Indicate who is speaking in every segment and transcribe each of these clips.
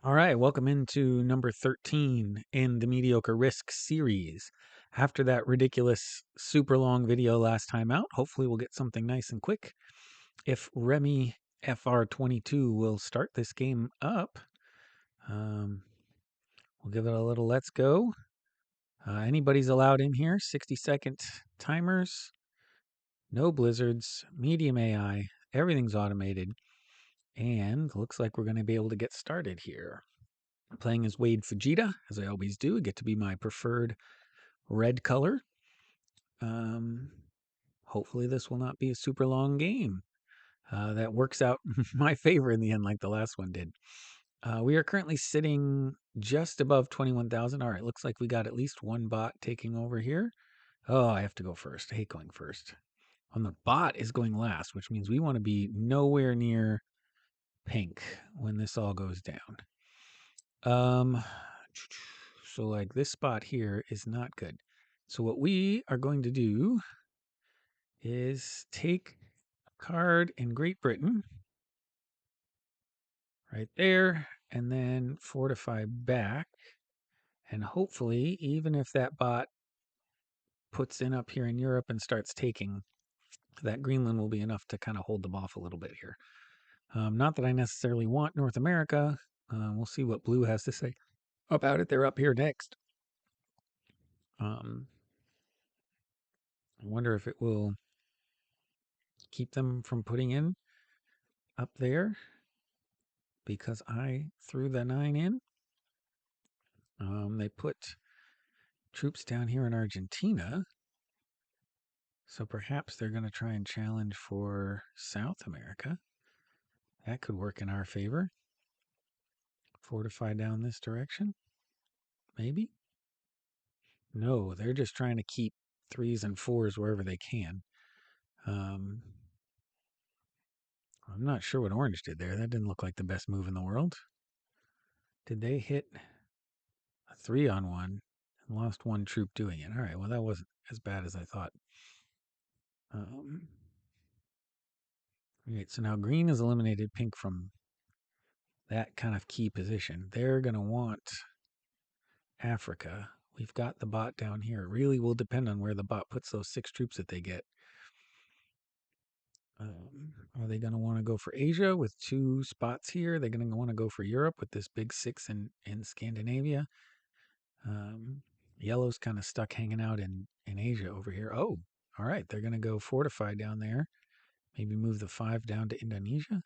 Speaker 1: All right, welcome into number 13 in the Mediocre Risk series. After that ridiculous super long video last time out, hopefully we'll get something nice and quick. If Remy FR22 will start this game up, we'll give it a little let's go. Anybody's allowed in here, 60-second timers, no blizzards, medium AI, everything's automated, and looks like we're going to be able to get started here. Playing as Wade Fujita, as I always do. I get to be my preferred red color. Hopefully this will not be a super long game. That works out my favor in the end like the last one did. We are currently sitting just above 21,000. All right, looks like we got at least one bot taking over here. Oh, I have to go first. I hate going first. And the bot is going last, which means we want to be nowhere near pink when this all goes down. So like this spot here is not good. So what we are going to do is take a card in Great Britain right there and then fortify back. And hopefully, even if that bot puts in up here in Europe and starts taking, that Greenland will be enough to kind of hold them off a little bit here. Not that I necessarily want North America. We'll see what Blue has to say about it. They're up here next. I wonder if it will keep them from putting in up there because I threw the 9 in. They put troops down here in Argentina. So perhaps they're going to try and challenge for South America. That could work in our favor. Fortify down this direction. Maybe. No, they're just trying to keep 3s and 4s wherever they can. I'm not sure what Orange did there. That didn't look like the best move in the world. Did they hit a 3-on-1 and lost one troop doing it? All right, well, that wasn't as bad as I thought. Right, so now green has eliminated pink from that kind of key position. They're going to want Africa. We've got the bot down here. It really will depend on where the bot puts those 6 troops that they get. Are they going to want to go for Asia with 2 spots here? They're going to want to go for Europe with this big 6 in Scandinavia. Yellow's kind of stuck hanging out in Asia over here. Oh, all right. They're going to go fortify down there. Maybe move the 5 down to Indonesia.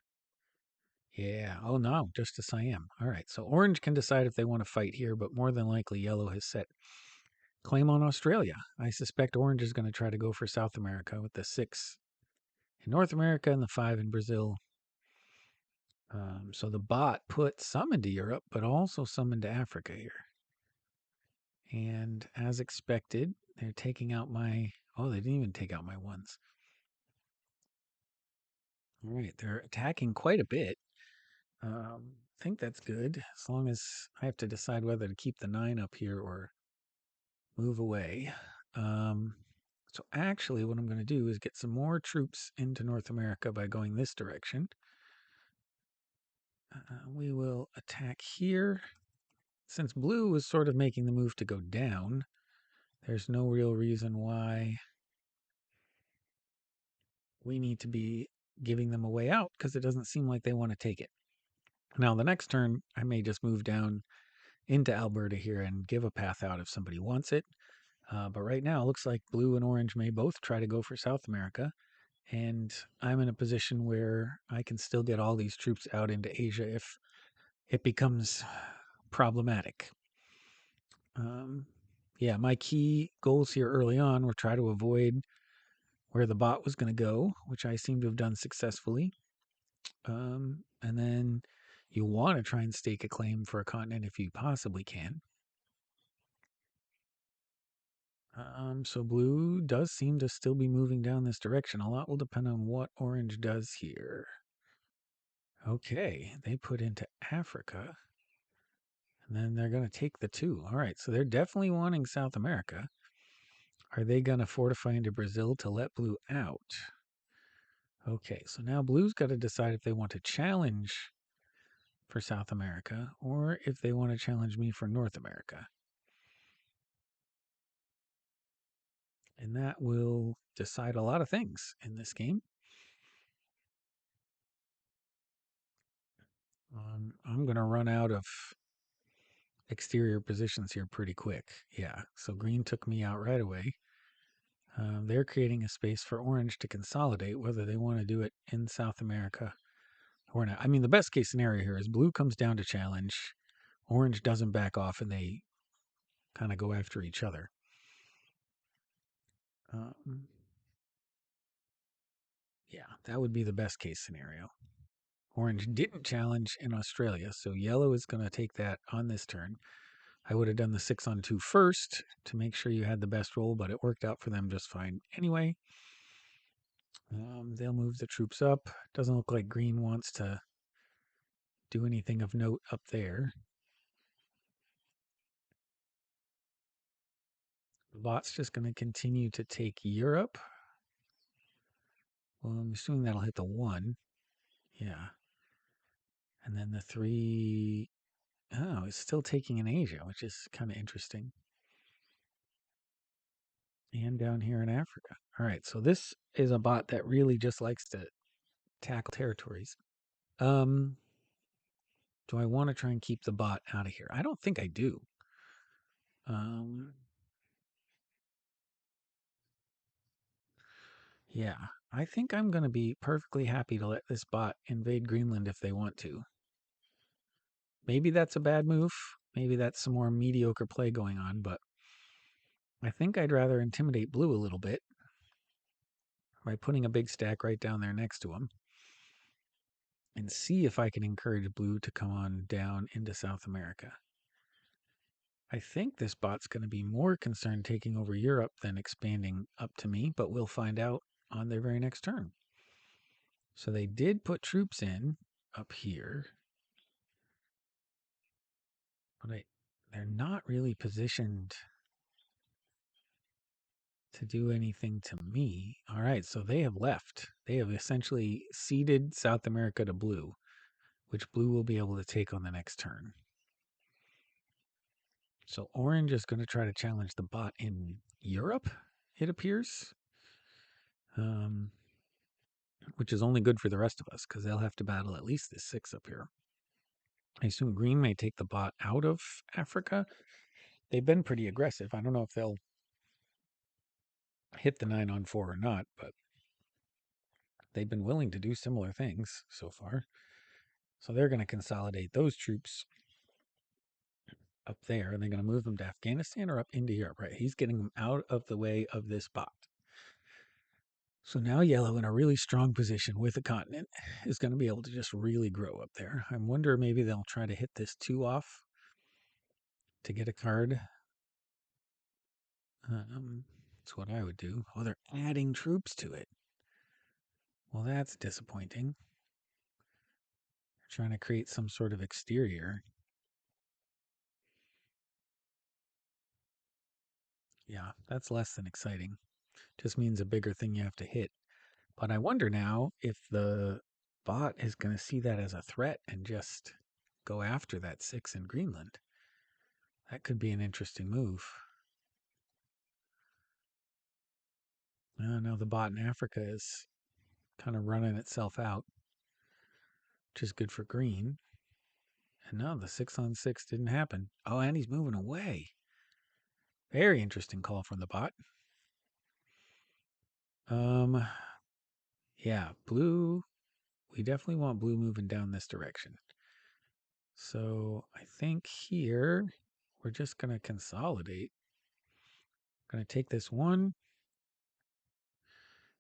Speaker 1: Yeah. Oh, no, just to Siam. All right. So Orange can decide if they want to fight here, but more than likely Yellow has set claim on Australia. I suspect Orange is going to try to go for South America with the 6 in North America and the 5 in Brazil. So the bot put some into Europe, but also some into Africa here. And as expected, they're taking out my... Oh, they didn't even take out my 1s. All right, they're attacking quite a bit. I think that's good, as long as I have to decide whether to keep the 9 up here or move away. So actually what I'm going to do is get some more troops into North America by going this direction. We will attack here. Since blue was sort of making the move to go down, there's no real reason why we need to be giving them a way out because it doesn't seem like they want to take it. Now, the next turn, I may just move down into Alberta here and give a path out if somebody wants it. But right now, it looks like blue and orange may both try to go for South America. And I'm in a position where I can still get all these troops out into Asia if it becomes problematic. Yeah, my key goals here early on were try to avoid where the bot was going to go, which I seem to have done successfully. And then you want to try and stake a claim for a continent if you possibly can. So blue does seem to still be moving down this direction. A lot will depend on what orange does here. Okay, they put into Africa. And then they're going to take the 2. All right, so they're definitely wanting South America. Are they going to fortify into Brazil to let blue out? Okay, so now blue's got to decide if they want to challenge for South America, or if they want to challenge me for North America. And that will decide a lot of things in this game. I'm going to run out of exterior positions here pretty quick. Yeah, so green took me out right away. They're creating a space for orange to consolidate, whether they want to do it in South America or not. I mean, the best case scenario here is blue comes down to challenge, orange doesn't back off, and they kind of go after each other. Yeah, that would be the best case scenario. Orange didn't challenge in Australia, so yellow is going to take that on this turn. I would have done the 6-on-2 first to make sure you had the best roll, but it worked out for them just fine anyway. They'll move the troops up. Doesn't look like green wants to do anything of note up there. The bot's just going to continue to take Europe. Well, I'm assuming that'll hit the 1. Yeah. And then the 3... Oh, it's still taking in Asia, which is kind of interesting. And down here in Africa. All right, so this is a bot that really just likes to tackle territories. Do I want to try and keep the bot out of here? I don't think I do. Yeah, I think I'm going to be perfectly happy to let this bot invade Greenland if they want to. Maybe that's a bad move. Maybe that's some more mediocre play going on, but I think I'd rather intimidate blue a little bit by putting a big stack right down there next to him and see if I can encourage blue to come on down into South America. I think this bot's going to be more concerned taking over Europe than expanding up to me, but we'll find out on their very next turn. So they did put troops in up here, but they're not really positioned to do anything to me. All right, so they have left. They have essentially ceded South America to blue, which blue will be able to take on the next turn. So orange is going to try to challenge the bot in Europe, it appears, which is only good for the rest of us because they'll have to battle at least this 6 up here. I assume green may take the bot out of Africa. They've been pretty aggressive. I don't know if they'll hit the 9-on-4 or not, but they've been willing to do similar things so far. So they're going to consolidate those troops up there. Are they going to move them to Afghanistan or up into Europe? Right. He's getting them out of the way of this bot. So now yellow in a really strong position with a continent is going to be able to just really grow up there. I wonder maybe they'll try to hit this 2 off to get a card. That's what I would do. Oh, they're adding troops to it. Well, that's disappointing. They're trying to create some sort of exterior. Yeah, that's less than exciting. Just means a bigger thing you have to hit. But I wonder now if the bot is going to see that as a threat and just go after that 6 in Greenland. That could be an interesting move. Now the bot in Africa is kind of running itself out, which is good for green. And no, the 6-on-6 didn't happen. Oh, and he's moving away. Very interesting call from the bot. Yeah, blue. We definitely want blue moving down this direction. So I think here we're just going to consolidate. Going to take this 1,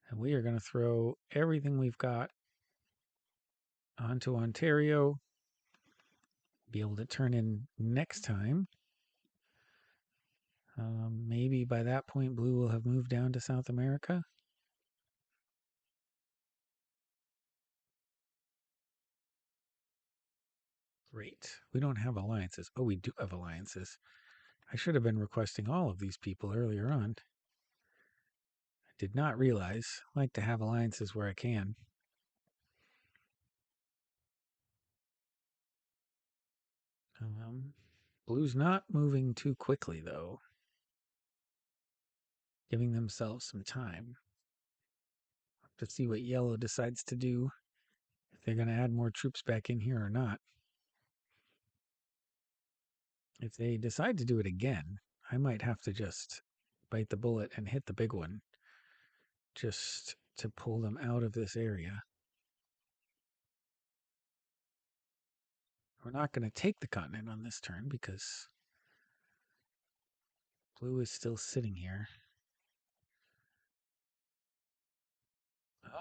Speaker 1: and we are going to throw everything we've got onto Ontario. Be able to turn in next time. Maybe by that point, blue will have moved down to South America. Great. We don't have alliances. Oh, we do have alliances. I should have been requesting all of these people earlier on. I did not realize. I like to have alliances where I can. Um, Blue's not moving too quickly, though. Giving themselves some time to see what yellow decides to do, if they're going to add more troops back in here or not. If they decide to do it again, I might have to just bite the bullet and hit the big one just to pull them out of this area. We're not going to take the continent on this turn because blue is still sitting here.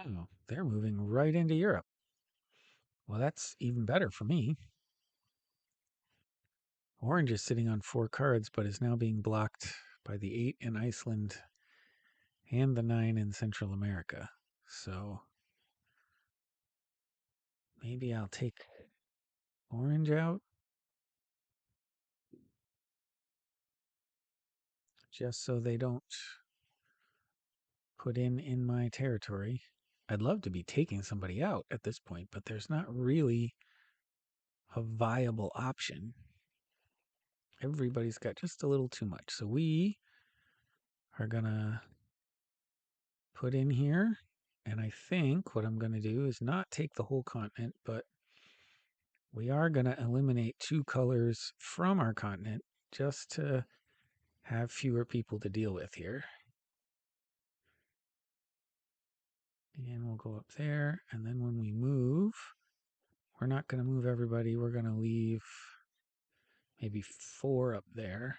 Speaker 1: Oh, they're moving right into Europe. Well, that's even better for me. Orange is sitting on 4 cards, but is now being blocked by the 8 in Iceland and the 9 in Central America. So maybe I'll take orange out just so they don't put in my territory. I'd love to be taking somebody out at this point, but there's not really a viable option. Everybody's got just a little too much. So we are going to put in here. And I think what I'm going to do is not take the whole continent, but we are going to eliminate 2 colors from our continent just to have fewer people to deal with here. And we'll go up there. And then when we move, we're not going to move everybody. We're going to leave maybe 4 up there.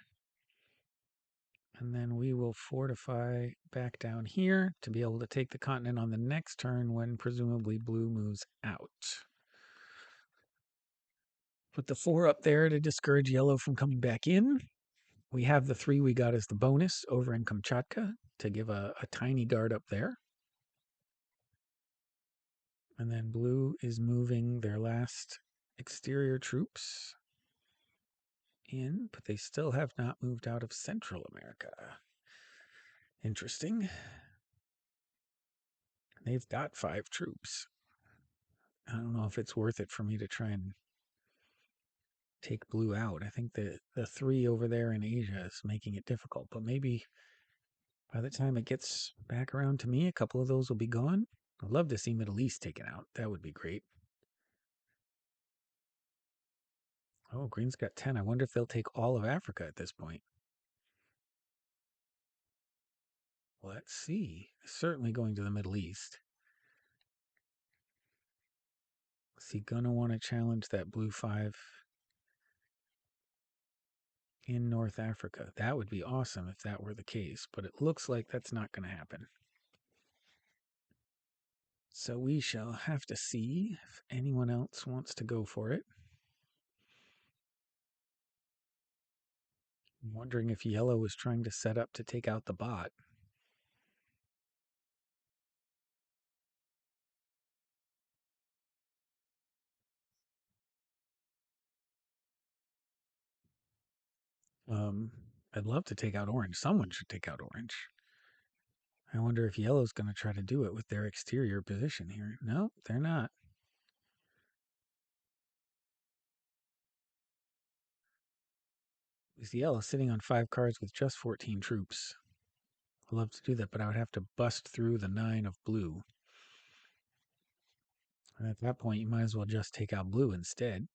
Speaker 1: And then we will fortify back down here to be able to take the continent on the next turn when presumably blue moves out. Put the 4 up there to discourage yellow from coming back in. We have the 3 we got as the bonus over in Kamchatka to give a tiny guard up there. And then blue is moving their last exterior troops in, but they still have not moved out of Central America. Interesting. They've got 5 troops. I don't know if it's worth it for me to try and take blue out. I think the 3 over there in Asia is making it difficult, but maybe by the time it gets back around to me, a couple of those will be gone. I'd love to see Middle East taken out. That would be great. Oh, green's got 10. I wonder if they'll take all of Africa at this point. Let's see. Certainly going to the Middle East. Is he going to want to challenge that blue 5 in North Africa? That would be awesome if that were the case, but it looks like that's not going to happen. So we shall have to see if anyone else wants to go for it. I'm wondering if yellow is trying to set up to take out the bot. I'd love to take out orange. Someone should take out orange. I wonder if yellow's going to try to do it with their exterior position here. No, they're not. Is yellow sitting on 5 cards with just 14 troops? I'd love to do that, but I would have to bust through the 9 of blue. And at that point, you might as well just take out blue instead.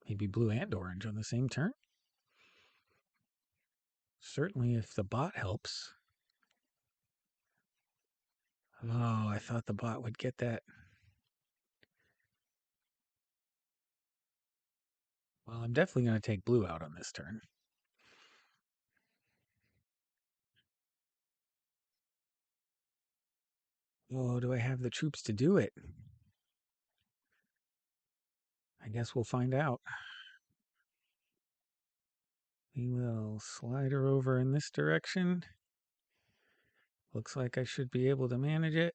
Speaker 1: Maybe blue and orange on the same turn. Certainly if the bot helps. Oh, I thought the bot would get that. Well, I'm definitely going to take blue out on this turn. Oh, do I have the troops to do it? I guess we'll find out. We will slide her over in this direction. Looks like I should be able to manage it.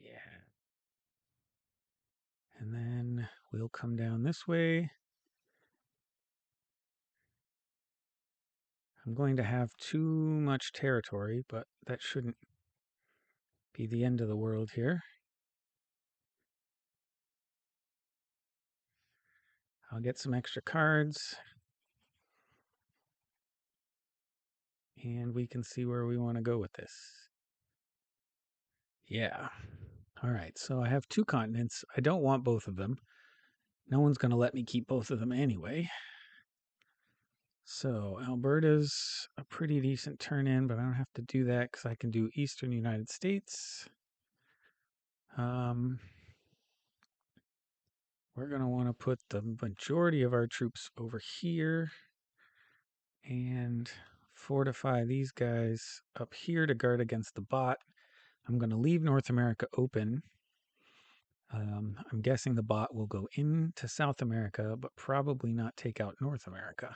Speaker 1: Yeah. And then we'll come down this way. I'm going to have too much territory, but that shouldn't be the end of the world here. I'll get some extra cards. And we can see where we want to go with this. Yeah. All right. So I have two continents. I don't want both of them. No one's going to let me keep both of them anyway. So Alberta's a pretty decent turn in, but I don't have to do that because I can do Eastern United States. We're going to want to put the majority of our troops over here and fortify these guys up here to guard against the bot. I'm going to leave North America open. I'm guessing the bot will go into South America, but probably not take out North America.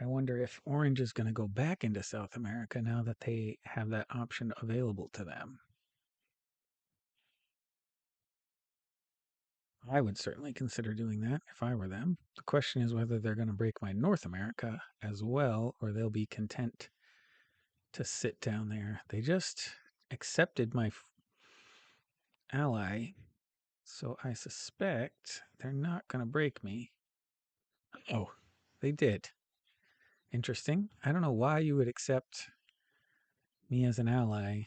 Speaker 1: I wonder if Orange is going to go back into South America now that they have that option available to them. I would certainly consider doing that if I were them. The question is whether they're going to break my North America as well, or they'll be content to sit down there. They just accepted my ally, so I suspect they're not going to break me. Oh, they did. Interesting. I don't know why you would accept me as an ally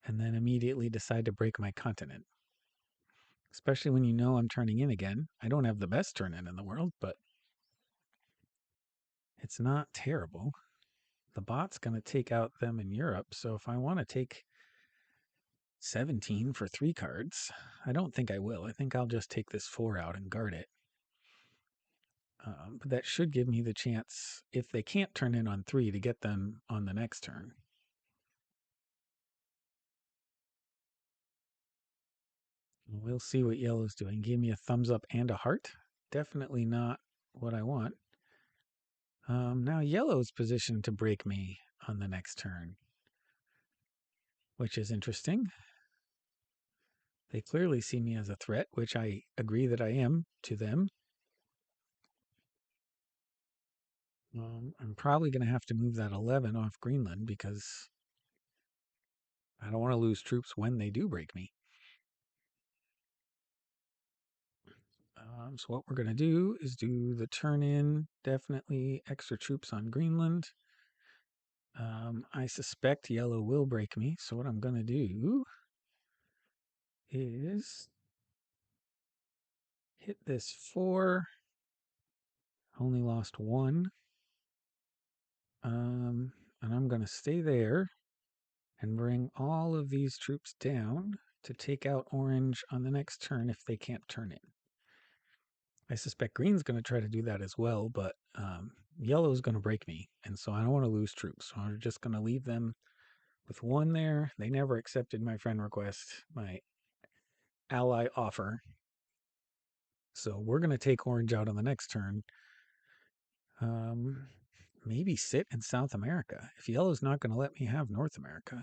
Speaker 1: and then immediately decide to break my continent. Especially when you know I'm turning in again. I don't have the best turn in the world, but it's not terrible. The bot's going to take out them in Europe, so if I want to take 17 for 3 cards, I don't think I will. I think I'll just take this 4 out and guard it. But that should give me the chance, if they can't turn in on 3, to get them on the next turn. We'll see what yellow's doing. Give me a thumbs up and a heart. Definitely not what I want. Now yellow's positioned to break me on the next turn, which is interesting. They clearly see me as a threat, which I agree that I am to them. I'm probably going to have to move that 11 off Greenland because I don't want to lose troops when they do break me. So what we're going to do is do the turn in, definitely extra troops on Greenland. I suspect yellow will break me, so what I'm going to do is hit this 4. Only lost 1. And I'm going to stay there and bring all of these troops down to take out orange on the next turn if they can't turn in. I suspect green's going to try to do that as well, but yellow's going to break me, and so I don't want to lose troops. So I'm just going to leave them with 1 there. They never accepted my friend request, my ally offer. So we're going to take orange out on the next turn. Maybe sit in South America. If yellow's not going to let me have North America,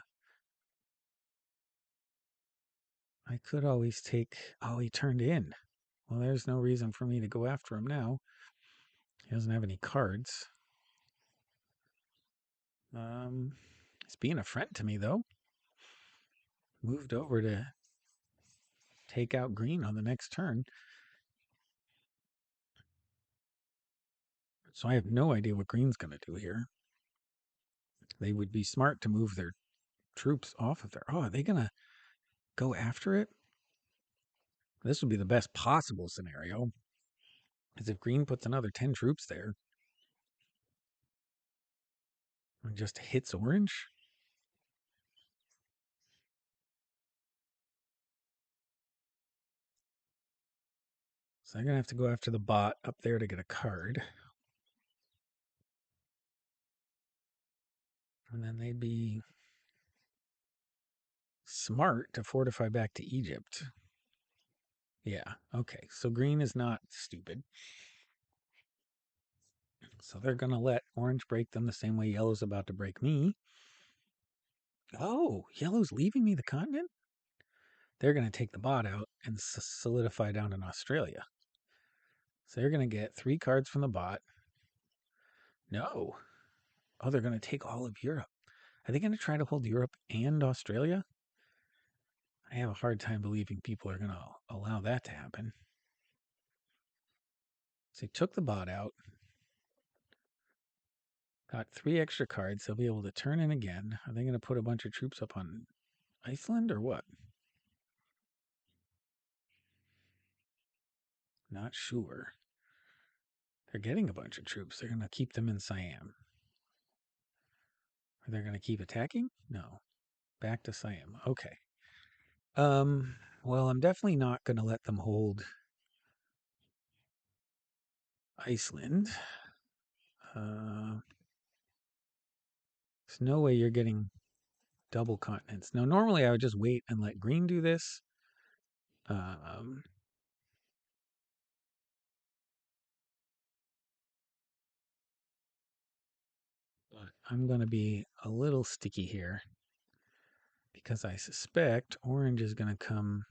Speaker 1: I could always take... Oh, he turned in. Well, there's no reason for me to go after him now. He doesn't have any cards. He's being a friend to me, though. Moved over to take out green on the next turn. So I have no idea what green's going to do here. They would be smart to move their troops off of there. Oh, are they going to go after it? This would be the best possible scenario. Because if green puts another 10 troops there and just hits orange, so they're going to have to go after the bot up there to get a card. And then they'd be smart to fortify back to Egypt. Yeah, okay. So green is not stupid. So they're going to let orange break them the same way yellow's about to break me. Oh, yellow's leaving me the continent? They're going to take the bot out and solidify down in Australia. So they're going to get 3 cards from the bot. No. Oh, they're going to take all of Europe. Are they going to try to hold Europe and Australia? I have a hard time believing people are going to allow that to happen. So they took the bot out. Got 3 extra cards. They'll be able to turn in again. Are they going to put a bunch of troops up on Iceland or what? Not sure. They're getting a bunch of troops. They're going to keep them in Siam. Are they going to keep attacking? No. Back to Siam. Okay. Well, I'm definitely not going to let them hold Iceland. There's no way you're getting double continents. Now, normally I would just wait and let green do this. Um, but I'm going to be a little sticky here because I suspect orange is going to come.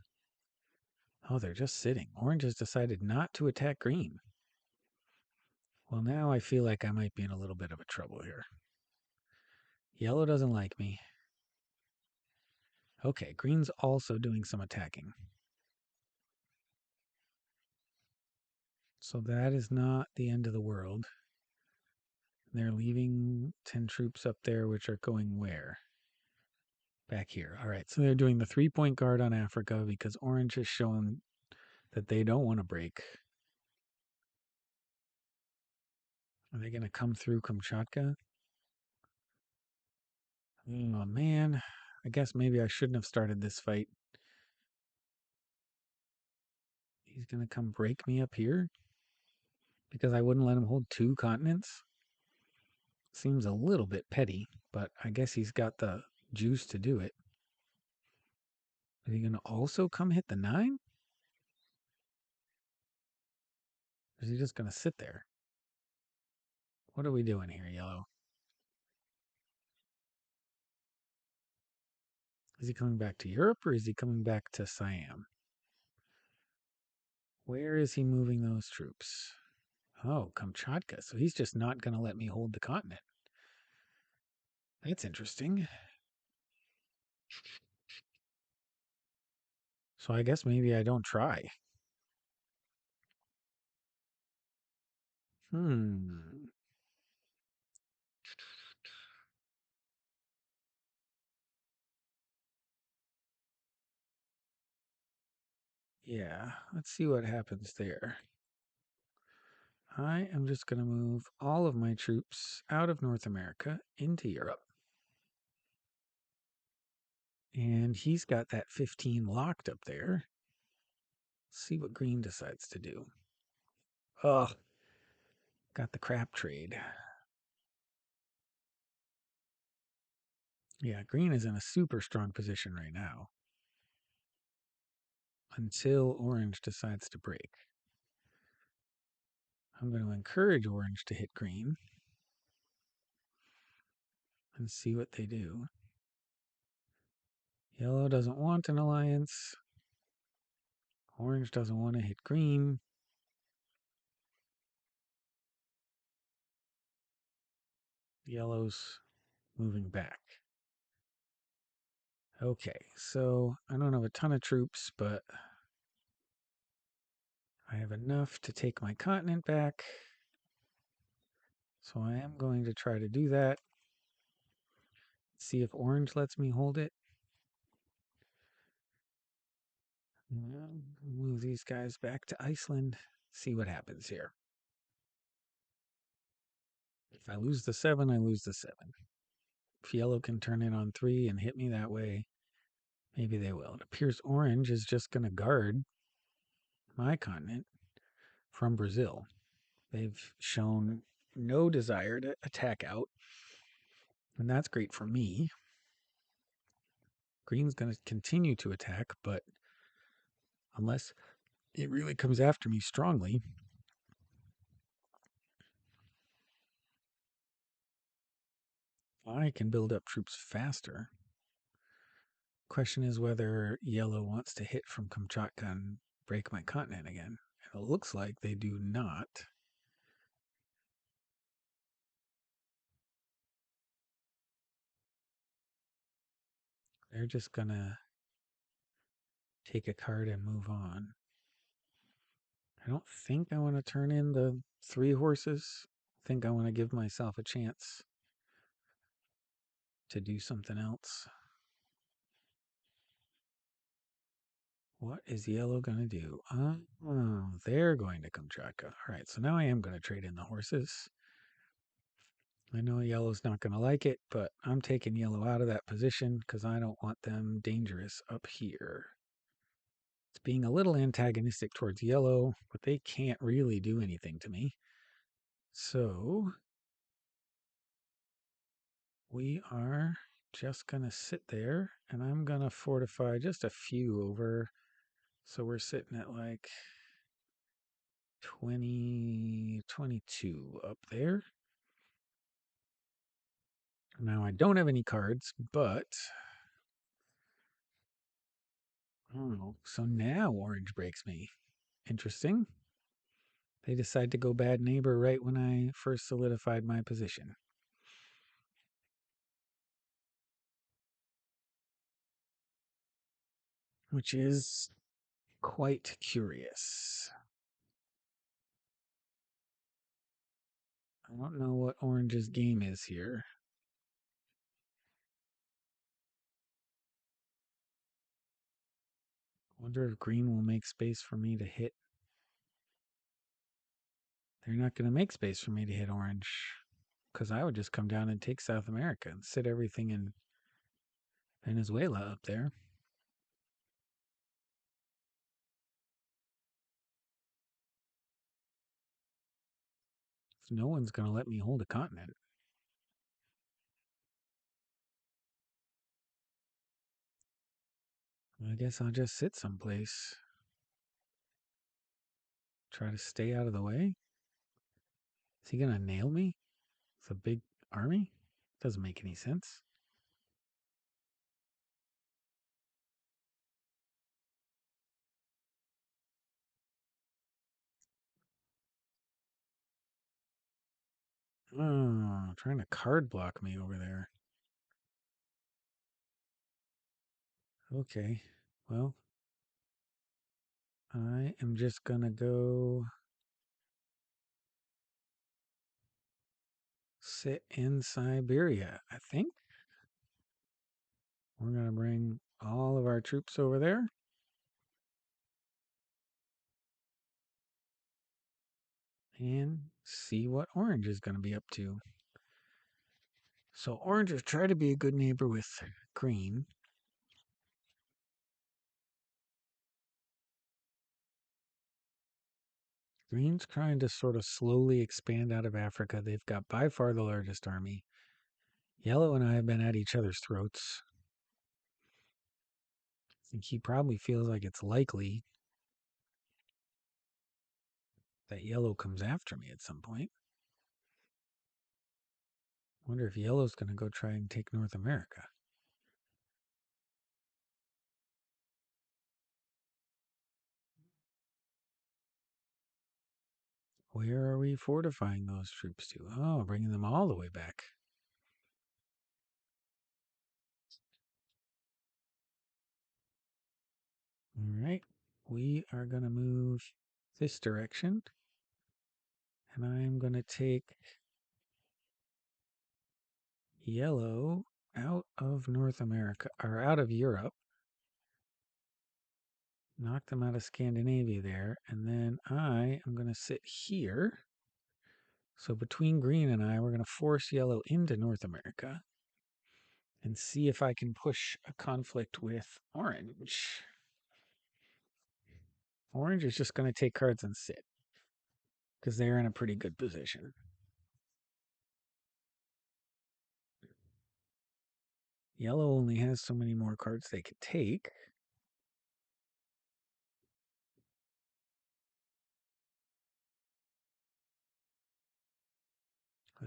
Speaker 1: Oh, they're just sitting. Orange has decided not to attack green. Well, now I feel like I might be in a little bit of a trouble here. Yellow doesn't like me. Okay, green's also doing some attacking. So that is not the end of the world. They're leaving 10 troops up there, which are going where? Back here. All right, so they're doing the 3-point guard on Africa because orange has shown that they don't want to break. Are they going to come through Kamchatka? Oh, man. I guess maybe I shouldn't have started this fight. He's going to come break me up here because I wouldn't let him hold 2 continents. Seems a little bit petty, but I guess he's got the juice to do it. Is he going to also come hit the 9? Or is he just going to sit there? What are we doing here, yellow? Is he coming back to Europe or is he coming back to Siam? Where is he moving those troops? Oh, Kamchatka. So he's just not going to let me hold the continent. That's interesting. So I guess maybe I don't try. Hmm. Yeah, let's see what happens there. I am just going to move all of my troops out of North America into Europe. And he's got that 15 locked up there. Let's see what green decides to do. Oh, got the crap trade. Yeah, green is in a super strong position right now. Until orange decides to break. I'm going to encourage orange to hit green. And see what they do. Yellow doesn't want an alliance. Orange doesn't want to hit green. Yellow's moving back. Okay, so I don't have a ton of troops, but I have enough to take my continent back. So I am going to try to do that. See if orange lets me hold it. Move these guys back to Iceland. See what happens here. If I lose the 7, I lose the 7. If yellow can turn in on 3 and hit me that way, maybe they will. It appears orange is just going to guard my continent from Brazil. They've shown no desire to attack out, and that's great for me. Green's going to continue to attack, but unless it really comes after me strongly, I can build up troops faster. Question is whether yellow wants to hit from Kamchatka and break my continent again. And it looks like they do not. They're just gonna take a card and move on. I don't think I want to turn in the 3 horses. I think I want to give myself a chance to do something else. What is yellow going to do? Oh, they're going to Kamchatka. All right, so now I am going to trade in the horses. I know yellow's not going to like it, but I'm taking yellow out of that position because I don't want them dangerous up here. It's being a little antagonistic towards yellow, but they can't really do anything to me. So we are just going to sit there, and I'm going to fortify just a few over. So we're sitting at like 20, 22 up there. Now I don't have any cards, but oh, so now orange breaks me. Interesting. They decide to go bad neighbor right when I first solidified my position. Which is quite curious. I don't know what orange's game is here. Wonder if green will make space for me to hit. They're not going to make space for me to hit orange. Because I would just come down and take South America and sit everything in Venezuela up there. So no one's going to let me hold a continent. I guess I'll just sit someplace. Try to stay out of the way. Is he going to nail me? It's a big army? Doesn't make any sense. Oh, trying to card block me over there. Okay. Well, I am just going to go sit in Siberia, I think. We're going to bring all of our troops over there. And see what orange is going to be up to. So orange has tried to be a good neighbor with green. Green's trying to sort of slowly expand out of Africa. They've got by far the largest army. Yellow and I have been at each other's throats. I think he probably feels like it's likely that yellow comes after me at some point. Wonder if yellow's going to go try and take North America. Where are we fortifying those troops to? Oh, bringing them all the way back. All right. We are going to move this direction. And I'm going to take yellow out of North America, or out of Europe. Knock them out of Scandinavia there. And then I am going to sit here. So between green and I, we're going to force yellow into North America and see if I can push a conflict with orange. Orange is just going to take cards and sit because they're in a pretty good position. Yellow only has so many more cards they could take.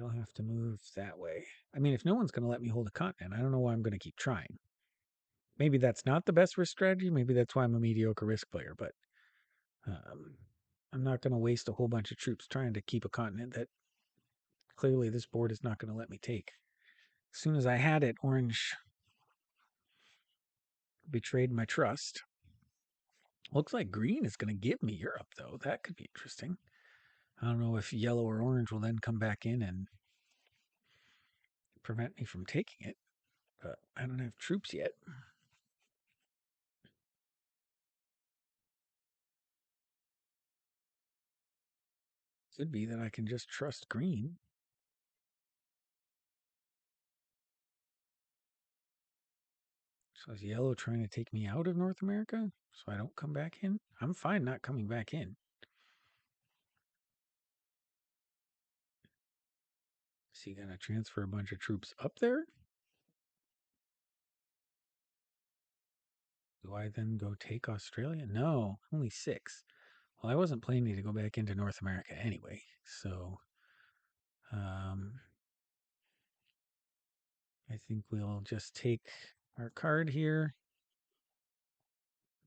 Speaker 1: I'll have to move that way. I mean, if no one's going to let me hold a continent, I don't know why I'm going to keep trying. Maybe that's not the best risk strategy. Maybe that's why I'm a mediocre risk player, but I'm not going to waste a whole bunch of troops trying to keep a continent that clearly this board is not going to let me take. As soon as I had it, orange betrayed my trust. Looks like green is going to give me Europe, though. That could be interesting. I don't know if yellow or orange will then come back in and prevent me from taking it, but I don't have troops yet. Could be that I can just trust green. So is yellow trying to take me out of North America so I don't come back in? I'm fine not coming back in. Is he going to transfer a bunch of troops up there? Do I then go take Australia? No, only 6. Well, I wasn't planning to go back into North America anyway, so I think we'll just take our card here,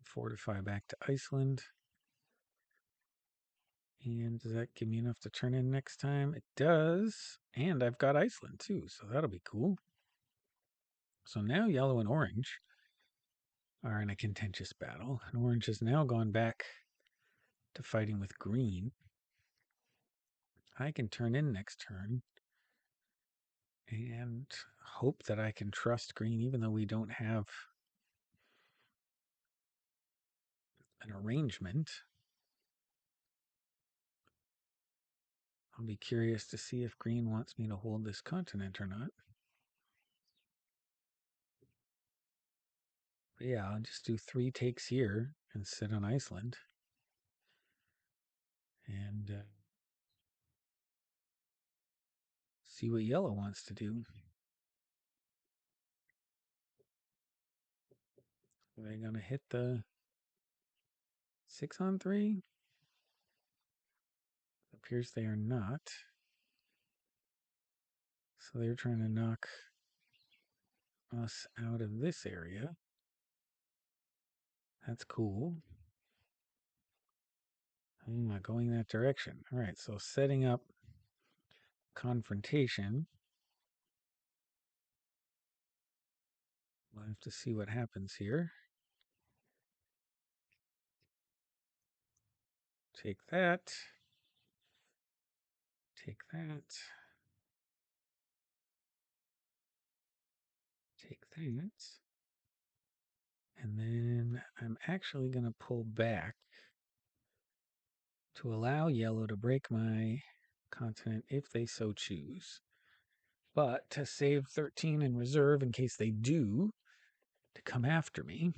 Speaker 1: fortify back to Iceland. And does that give me enough to turn in next time? It does. And I've got Iceland too, so that'll be cool. So now yellow and orange are in a contentious battle. And orange has now gone back to fighting with green. I can turn in next turn and hope that I can trust green, even though we don't have an arrangement. I'll be curious to see if green wants me to hold this continent or not. But yeah, I'll just do 3 takes here and sit on Iceland. And see what yellow wants to do. Are they going to hit the 6-on-3? It appears they are not. So they're trying to knock us out of this area. That's cool. I'm not going that direction. All right, so setting up confrontation. We'll have to see what happens here. Take that. Take that. Take that. And then I'm actually going to pull back to allow yellow to break my continent if they so choose. But to save 13 in reserve in case they do, to come after me.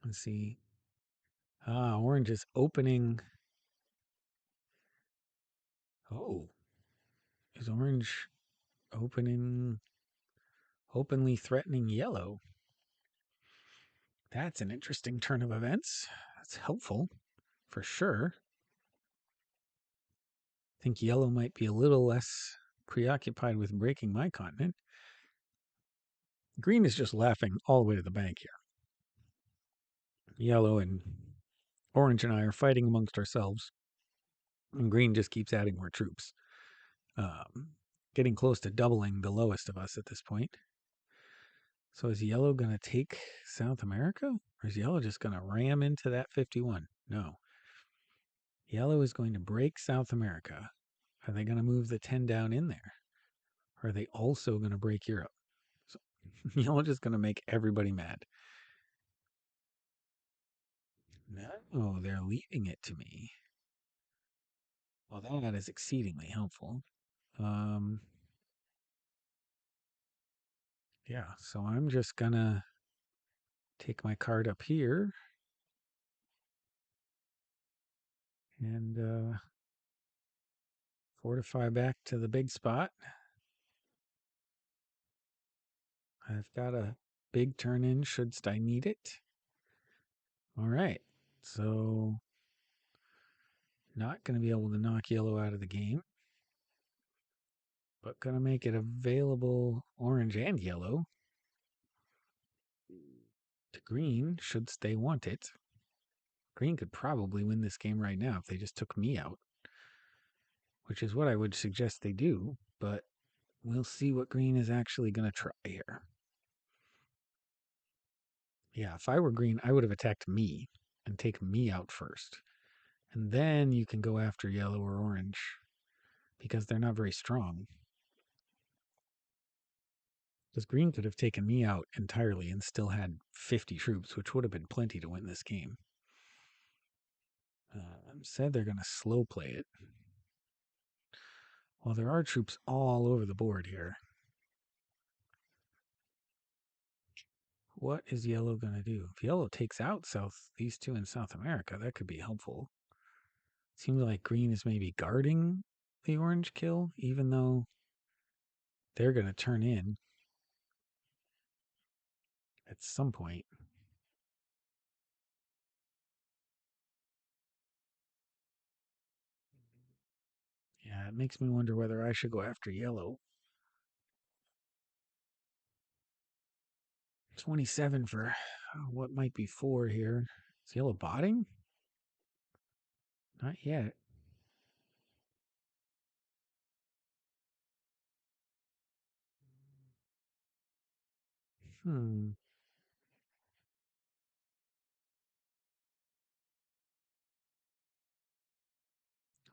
Speaker 1: Let's see. Orange is opening. Oh, is orange openly threatening yellow? That's an interesting turn of events. That's helpful, for sure. I think yellow might be a little less preoccupied with breaking my continent. Green is just laughing all the way to the bank here. Yellow and orange and I are fighting amongst ourselves, and green just keeps adding more troops. Getting close to doubling the lowest of us at this point. So is yellow going to take South America? Or is yellow just going to ram into that 51? No. Yellow is going to break South America. Are they going to move the 10 down in there? Or are they also going to break Europe? So yellow just going to make everybody mad. No, they're leaving it to me. Well, that is exceedingly helpful. Yeah, so I'm just going to take my card up here and fortify back to the big spot. I've got a big turn in should I need it. All right, so not going to be able to knock yellow out of the game, but going to make it available orange and yellow to green should they want it. Green could probably win this game right now if they just took me out, which is what I would suggest they do, but we'll see what green is actually going to try here. Yeah, if I were green, I would have attacked me and taken me out first. And then you can go after yellow or orange because they're not very strong. Because green could have taken me out entirely and still had 50 troops, which would have been plenty to win this game. Said they're going to slow play it. Well, there are troops all over the board here. What is yellow going to do? If yellow takes out these two in South America, that could be helpful. Seems like green is maybe guarding the orange kill, even though they're going to turn in at some point. Yeah, it makes me wonder whether I should go after yellow. 27 for what might be 4 here. Is yellow botting? Not yet. Hmm.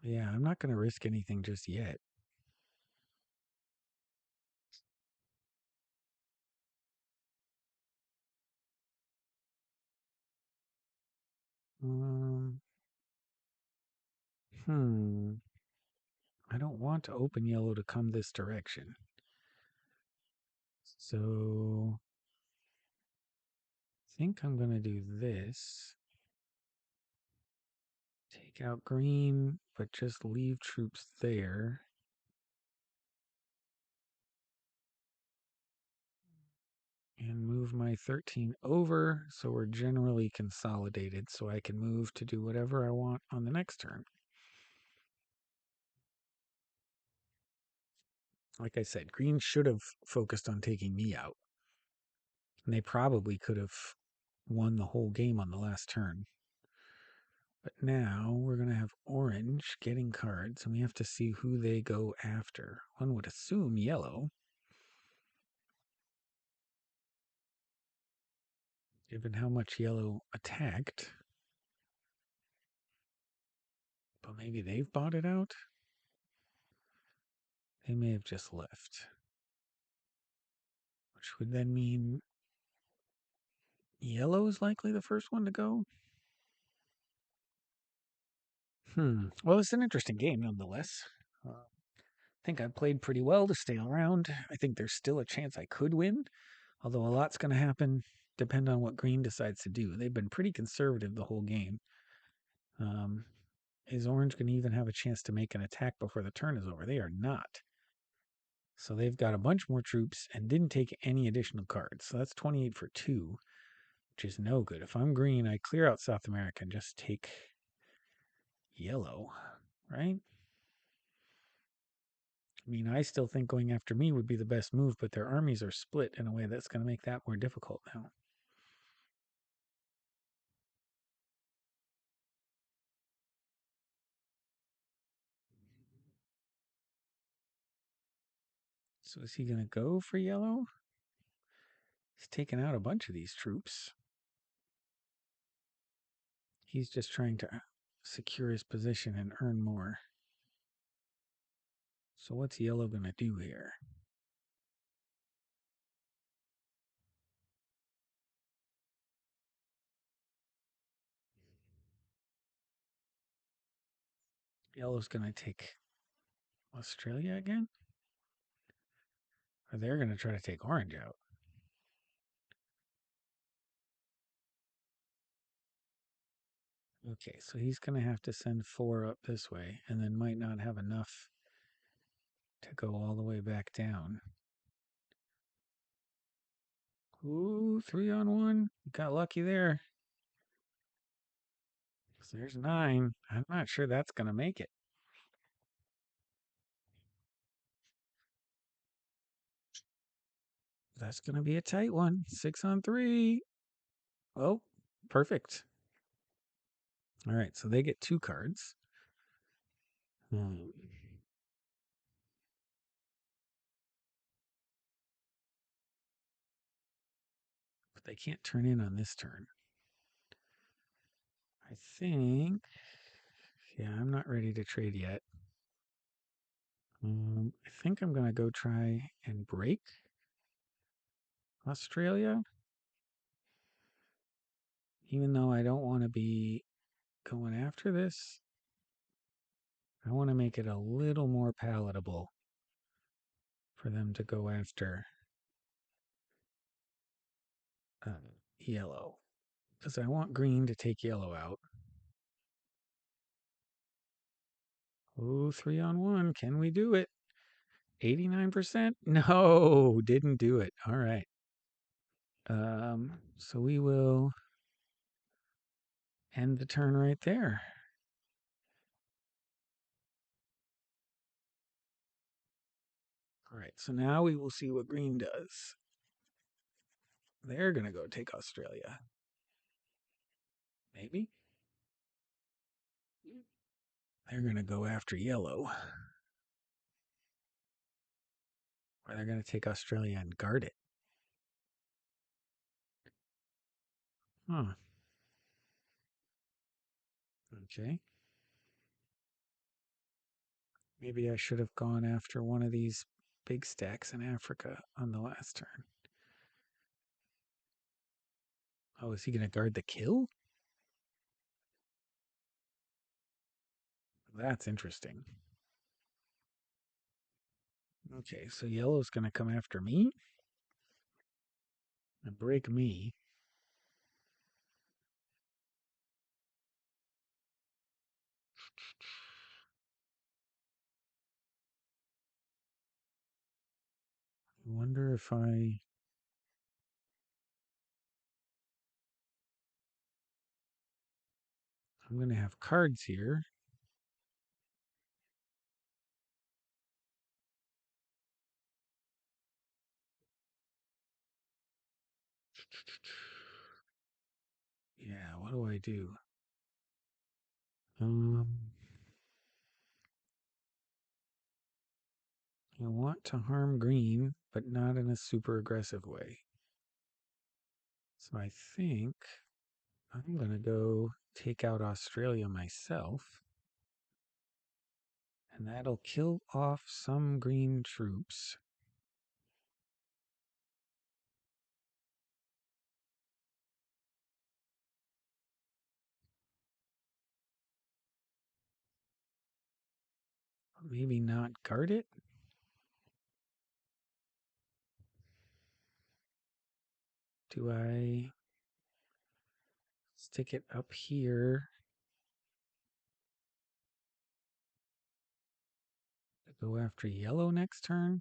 Speaker 1: Yeah, I'm not going to risk anything just yet. Um, hmm. I don't want to open yellow to come this direction. So I think I'm going to do this. Take out green, but just leave troops there. And move my 13 over so we're generally consolidated so I can move to do whatever I want on the next turn. Like I said, green should have focused on taking me out. And they probably could have won the whole game on the last turn. But now we're going to have orange getting cards, and we have to see who they go after. One would assume yellow, given how much yellow attacked. But maybe they've bought it out? They may have just left. Which would then mean yellow is likely the first one to go. Well, it's an interesting game nonetheless. I think I played pretty well to stay around. I think there's still a chance I could win, although a lot's going to happen, depend on what green decides to do. They've been pretty conservative the whole game. Is orange going to even have a chance to make an attack before the turn is over? They are not. So they've got a bunch more troops and didn't take any additional cards. So that's 28 for 2, which is no good. If I'm green, I clear out South America and just take yellow, right? I mean, I still think going after me would be the best move, but their armies are split in a way that's going to make that more difficult now. So is he going to go for yellow? He's taken out a bunch of these troops. He's just trying to secure his position and earn more. So what's yellow going to do here? Yellow's going to take Australia again? Or they're going to try to take orange out. Okay, so he's going to have to send 4 up this way and then might not have enough to go all the way back down. Ooh, 3 on 1. Got lucky there. So there's 9. I'm not sure that's going to make it. That's going to be a tight one. 6 on 3. Oh, perfect. All right, so they get 2 cards. But They can't turn in on this turn. I think, yeah, I'm not ready to trade yet. I think I'm going to go try and break Australia. Even though I don't want to be going after this, I want to make it a little more palatable for them to go after yellow. Because I want green to take yellow out. Oh, 3-on-1. Can we do it? 89%? No, didn't do it. All right. So we will end the turn right there. All right, so now we will see what green does. They're going to go take Australia. Maybe. They're going to go after yellow. Or they're going to take Australia and guard it. Huh. Okay. Maybe I should have gone after one of these big stacks in Africa on the last turn. Oh, is he going to guard the kill? That's interesting. Okay, so yellow's going to come after me and break me. I wonder if I'm going to have cards here. Yeah, what do I do? I want to harm green, but not in a super aggressive way. So I think I'm going to go take out Australia myself. And that'll kill off some green troops. Maybe not guard it. Do I stick it up here to go after yellow next turn?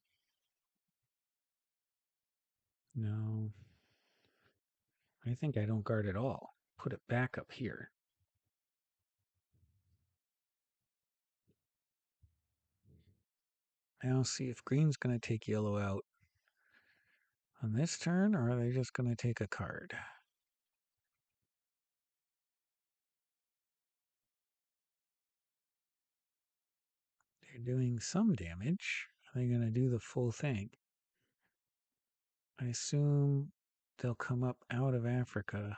Speaker 1: No. I think I don't guard at all. Put it back up here. Now see if green's going to take yellow out on this turn, or are they just going to take a card? They're doing some damage. Are they going to do the full thing? I assume they'll come up out of Africa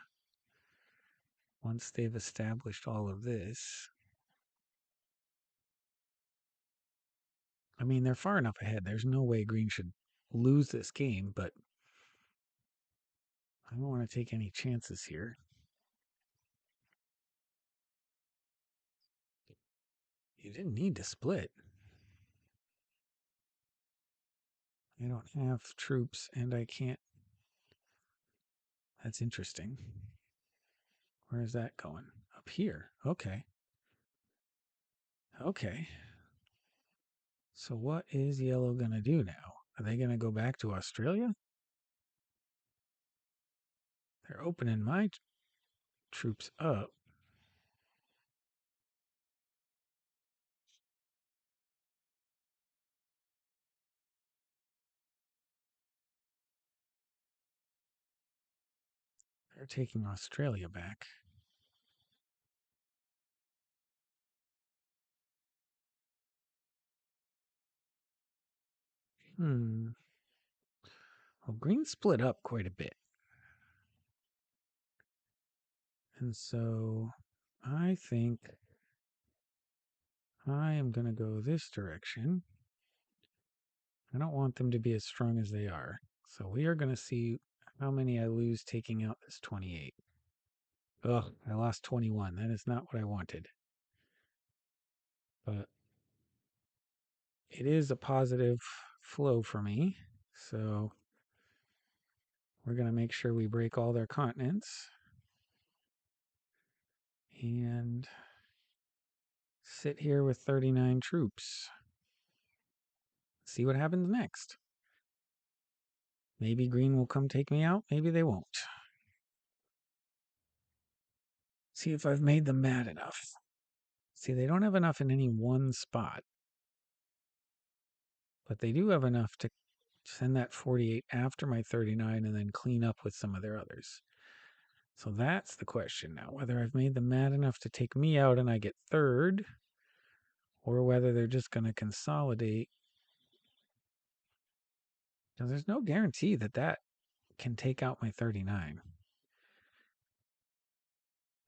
Speaker 1: once they've established all of this. I mean, they're far enough ahead. There's no way green should lose this game, but I don't want to take any chances here. You didn't need to split. I don't have troops, and I can't. That's interesting. Where is that going? Up here. Okay. Okay. So what is yellow going to do now? Are they going to go back to Australia? They're opening my troops up. They're taking Australia back. Well, green split up quite a bit. And so I think I am going to go this direction. I don't want them to be as strong as they are. So we are going to see how many I lose taking out this 28. Ugh, I lost 21. That is not what I wanted. But it is a positive flow for me. So we're going to make sure we break all their continents and sit here with 39 troops. See what happens next. Maybe green will come take me out. Maybe they won't. See if I've made them mad enough. See, they don't have enough in any one spot. But they do have enough to send that 48 after my 39 and then clean up with some of their others. So that's the question now, whether I've made them mad enough to take me out and I get third, or whether they're just going to consolidate. Now, there's no guarantee that that can take out my 39.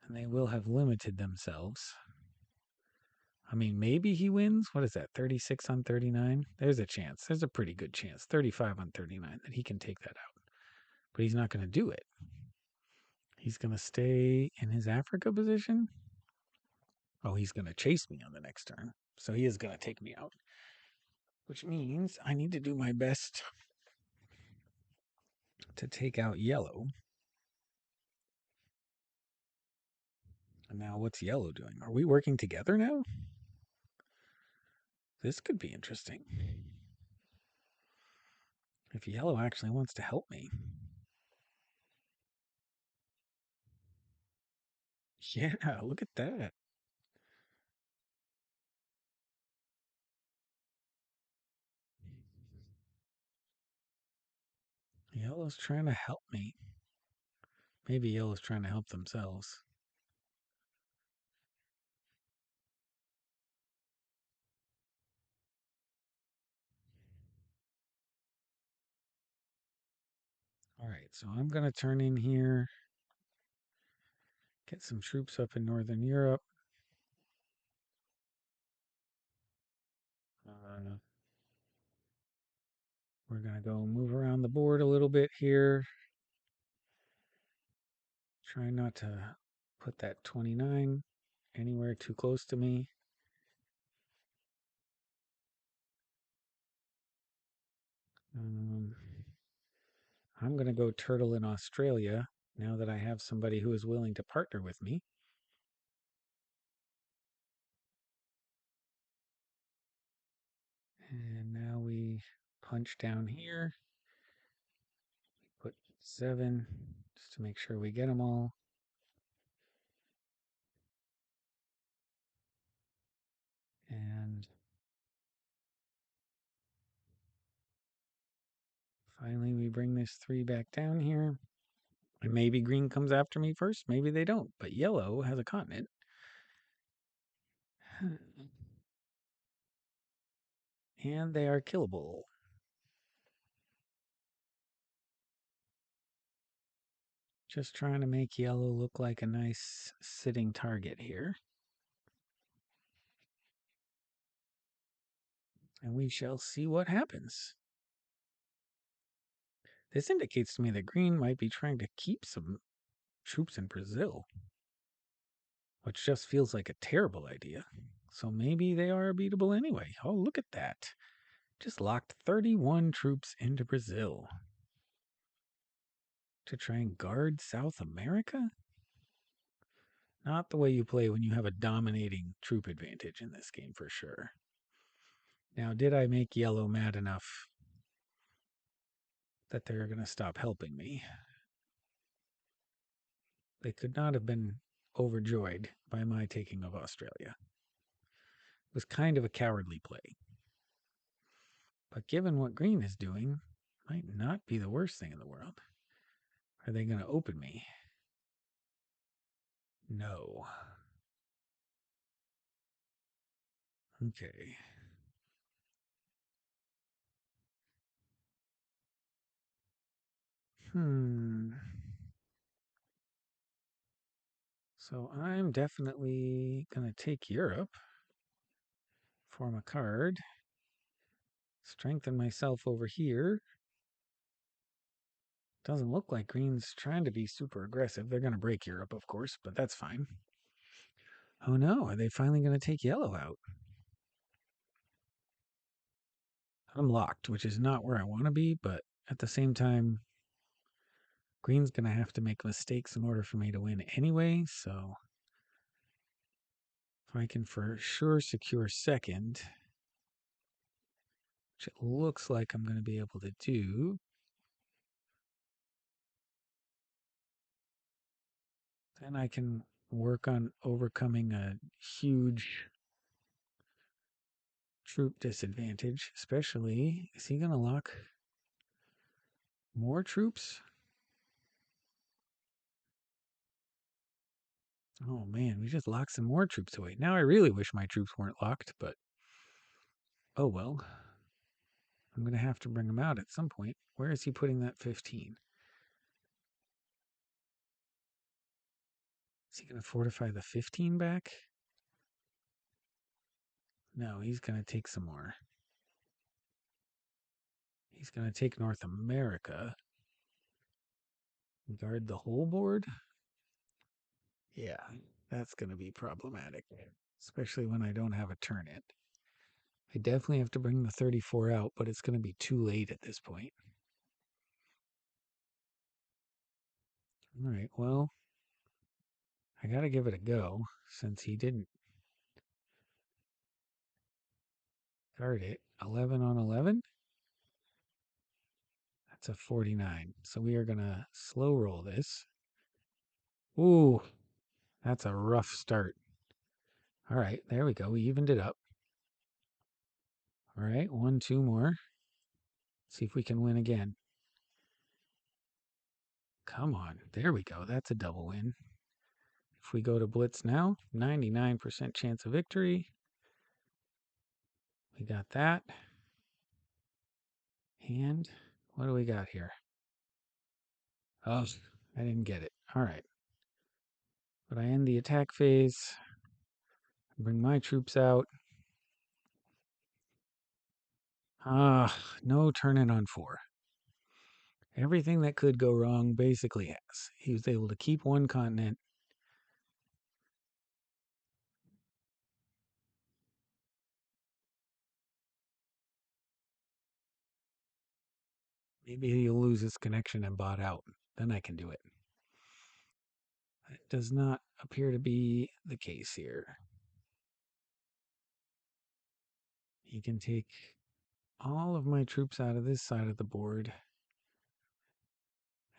Speaker 1: And they will have limited themselves. I mean, maybe he wins. What is that, 36 on 39? There's a chance. There's a pretty good chance, 35 on 39, that he can take that out. But he's not going to do it. He's going to stay in his Africa position. Oh, he's going to chase me on the next turn. So he is going to take me out. Which means I need to do my best to take out yellow. And now what's yellow doing? Are we working together now? This could be interesting. If yellow actually wants to help me. Yeah, look at that. Yellow's trying to help me. Maybe yellow's trying to help themselves. All right, so I'm going to turn in here, get some troops up in Northern Europe. We're going to go move around the board a little bit here. Try not to put that 29 anywhere too close to me. I'm going to go turtle in Australia now that I have somebody who is willing to partner with me. And now we punch down here. Put 7 just to make sure we get them all. And finally, we bring this 3 back down here. And maybe green comes after me first. Maybe they don't. But yellow has a continent. And they are killable. Just trying to make yellow look like a nice sitting target here. And we shall see what happens. This indicates to me that green might be trying to keep some troops in Brazil, which just feels like a terrible idea. So maybe they are beatable anyway. Oh, look at that. Just locked 31 troops into Brazil to try and guard South America? Not the way you play when you have a dominating troop advantage in this game for sure. Now, did I make yellow mad enough that they're going to stop helping me? They could not have been overjoyed by my taking of Australia. It was kind of a cowardly play. But given what green is doing, might not be the worst thing in the world. Are they going to open me? No. Okay. Hmm. So I'm definitely going to take Europe, form a card, strengthen myself over here. Doesn't look like Green's trying to be super aggressive. They're going to break Europe, of course, but that's fine. Oh no, are they finally going to take yellow out? I'm locked, which is not where I want to be, but at the same time, Green's going to have to make mistakes in order for me to win anyway, so if I can for sure secure second, which it looks like I'm going to be able to do, then I can work on overcoming a huge troop disadvantage, especially, is he going to lock more troops? Oh man, we just locked some more troops away. Now I really wish my troops weren't locked, but oh well. I'm going to have to bring them out at some point. Where is he putting that 15? Is he going to fortify the 15 back? No, he's going to take some more. He's going to take North America. Guard the whole board? Yeah, that's going to be problematic, especially when I don't have a turn in. I definitely have to bring the 34 out, but it's going to be too late at this point. All right, well, I got to give it a go since he didn't guard it. 11 on 11? That's a 49. So we are going to slow roll this. Ooh, that's a rough start. All right, there we go. We evened it up. All right, 1, 2 more. See if we can win again. Come on. There we go. That's a double win. If we go to Blitz now, 99% chance of victory. We got that. And what do we got here? Oh, I didn't get it. All right. But I end the attack phase. Bring my troops out. No turning on 4. Everything that could go wrong basically has. He was able to keep one continent. Maybe he'll lose his connection and bot out. Then I can do it. It does not appear to be the case here. He can take all of my troops out of this side of the board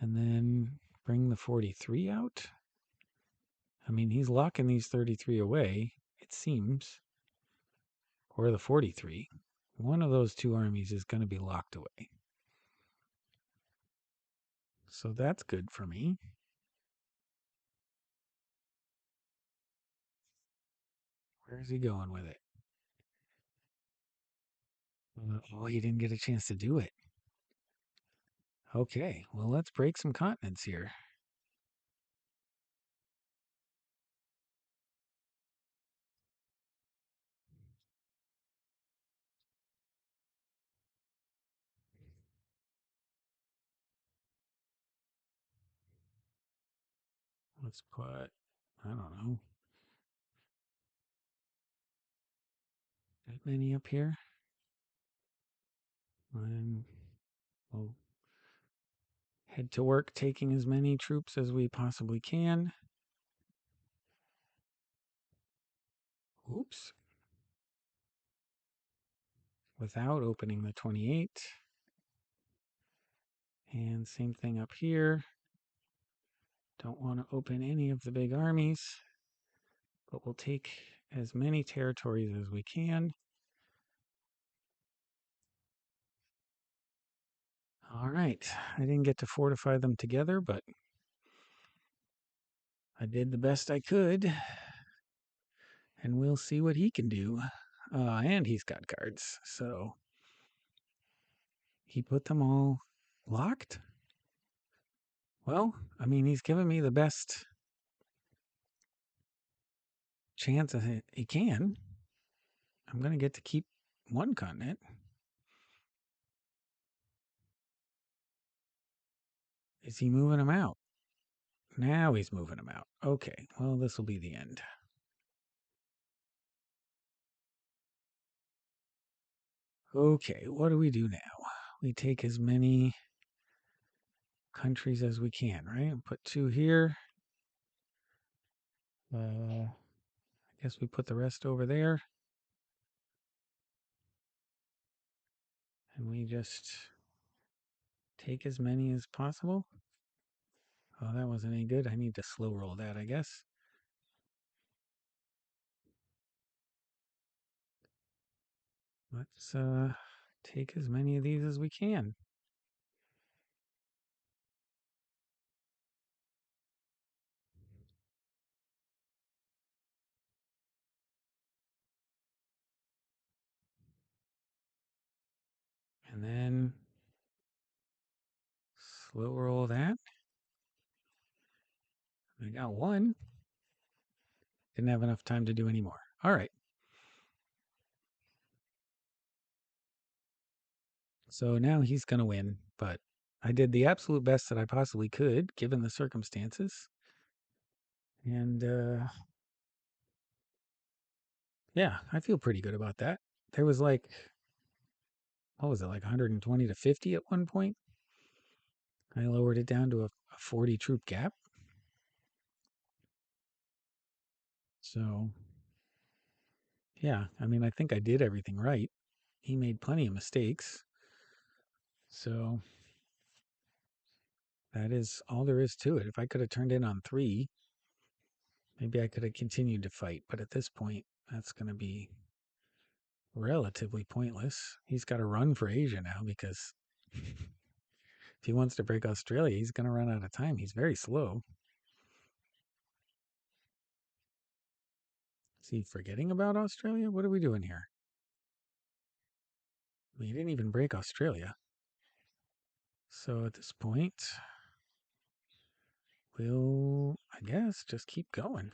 Speaker 1: and then bring the 43 out. I mean, he's locking these 33 away, it seems, or the 43. One of those two armies is going to be locked away. So that's good for me. Where is he going with it? Oh, he didn't get a chance to do it. Okay, well, let's break some continents here. Let's put, I don't know, that many up here. And we'll head to work taking as many troops as we possibly can. Oops. Without opening the 28. And same thing up here. Don't want to open any of the big armies, but we'll take as many territories as we can. All right. I didn't get to fortify them together, but I did the best I could. And we'll see what he can do. And he's got cards, so he put them all locked. Well, I mean, he's given me the best chance he can. I'm going to get to keep one continent. Is he moving them out? Now he's moving them out. Okay, well, this will be the end. Okay, what do we do now? We take as many countries as we can, right? Put 2 here. I guess we put the rest over there. And we just take as many as possible. Oh, that wasn't any good. I need to slow roll that, I guess. Let's take as many of these as we can. And then slow roll that. I got one. Didn't have enough time to do any more. All right. So now he's going to win, but I did the absolute best that I possibly could given the circumstances. And yeah, I feel pretty good about that. There was like, what was it, like 120 to 50 at one point? I lowered it down to a 40 troop gap. So, yeah, I mean, I think I did everything right. He made plenty of mistakes. So, that is all there is to it. If I could have turned in on 3, maybe I could have continued to fight. But at this point, that's going to be relatively pointless. He's got to run for Asia now because if he wants to break Australia, he's going to run out of time. He's very slow. Is he forgetting about Australia? What are we doing here? We didn't even break Australia. So at this point, we'll, I guess, just keep going.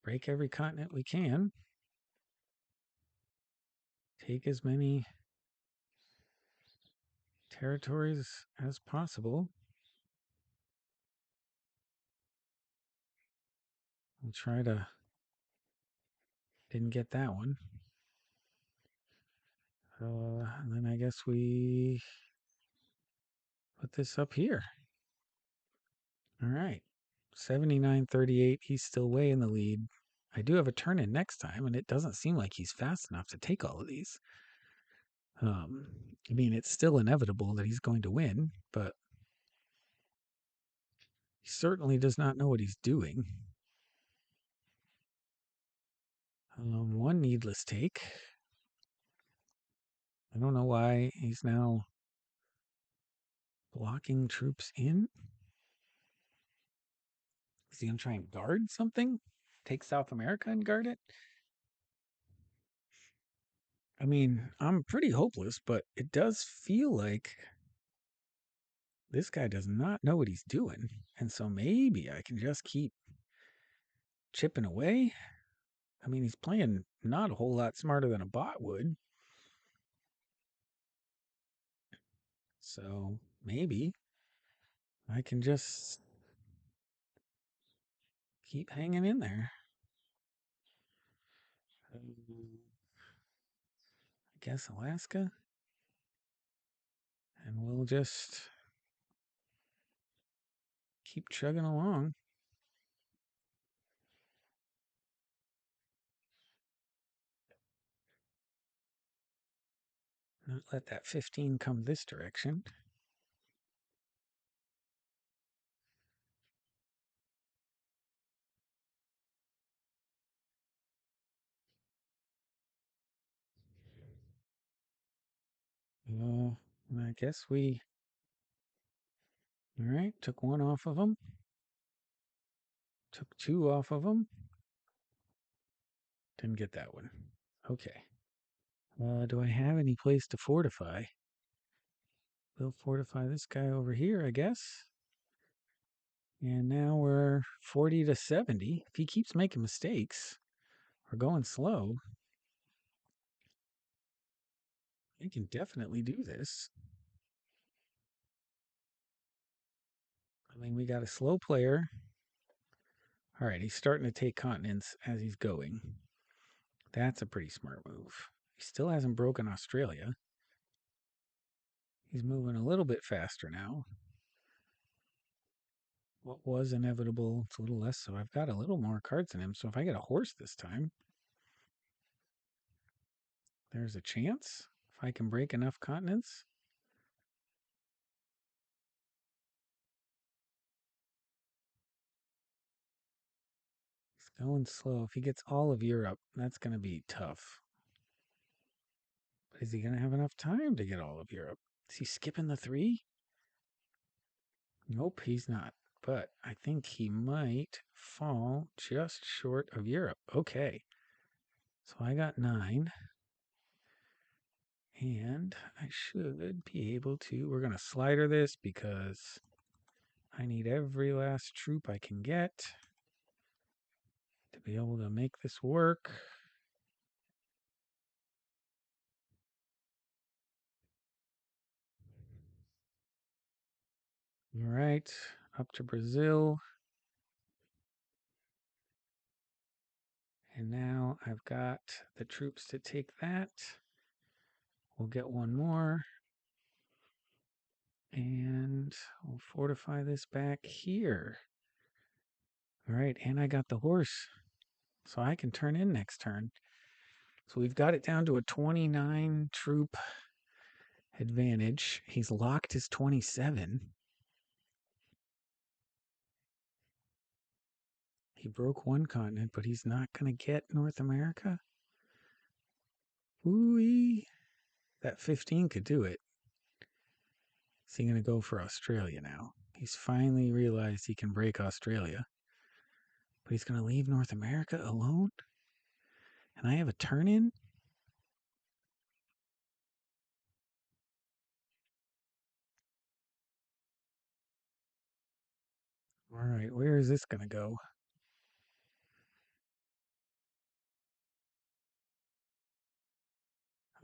Speaker 1: Break every continent we can. Take as many territories as possible. We'll try to. Didn't get that one. And then I guess we put this up here. All right. 79-38. He's still way in the lead. I do have a turn in next time, and it doesn't seem like he's fast enough to take all of these. I mean, it's still inevitable that he's going to win, but he certainly does not know what he's doing. One needless take. I don't know why he's now blocking troops in. Is he going to try and guard something? Take South America and guard it? I mean, I'm pretty hopeless, but it does feel like this guy does not know what he's doing. And so maybe I can just keep chipping away. I mean, he's playing not a whole lot smarter than a bot would. So maybe I can just keep hanging in there. I guess Alaska. And we'll just keep chugging along. Not let that 15 come this direction. I guess we, all right, took one off of them. Took 2 off of them. Didn't get that one. Okay. Do I have any place to fortify? We'll fortify this guy over here, I guess. And now we're 40 to 70. If he keeps making mistakes or going slow, he can definitely do this. I mean, we got a slow player. All right, he's starting to take continents as he's going. That's a pretty smart move. He still hasn't broken Australia. He's moving a little bit faster now. What was inevitable, it's a little less so. I've got a little more cards in him, so if I get a horse this time, there's a chance. If I can break enough continents. He's going slow. If he gets all of Europe, that's going to be tough. But is he going to have enough time to get all of Europe? Is he skipping the 3? Nope, he's not. But I think he might fall just short of Europe. Okay. So I got 9. And I should be able to. We're going to slider this because I need every last troop I can get to be able to make this work. All right, up to Brazil. And now I've got the troops to take that. We'll get one more. And we'll fortify this back here. All right, and I got the horse. So I can turn in next turn. So we've got it down to a 29 troop advantage. He's locked his 27. He broke one continent, but he's not going to get North America. Ooh, that 15 could do it. Is he going to go for Australia now? He's finally realized he can break Australia. But he's going to leave North America alone? And I have a turn in? All right, where is this going to go?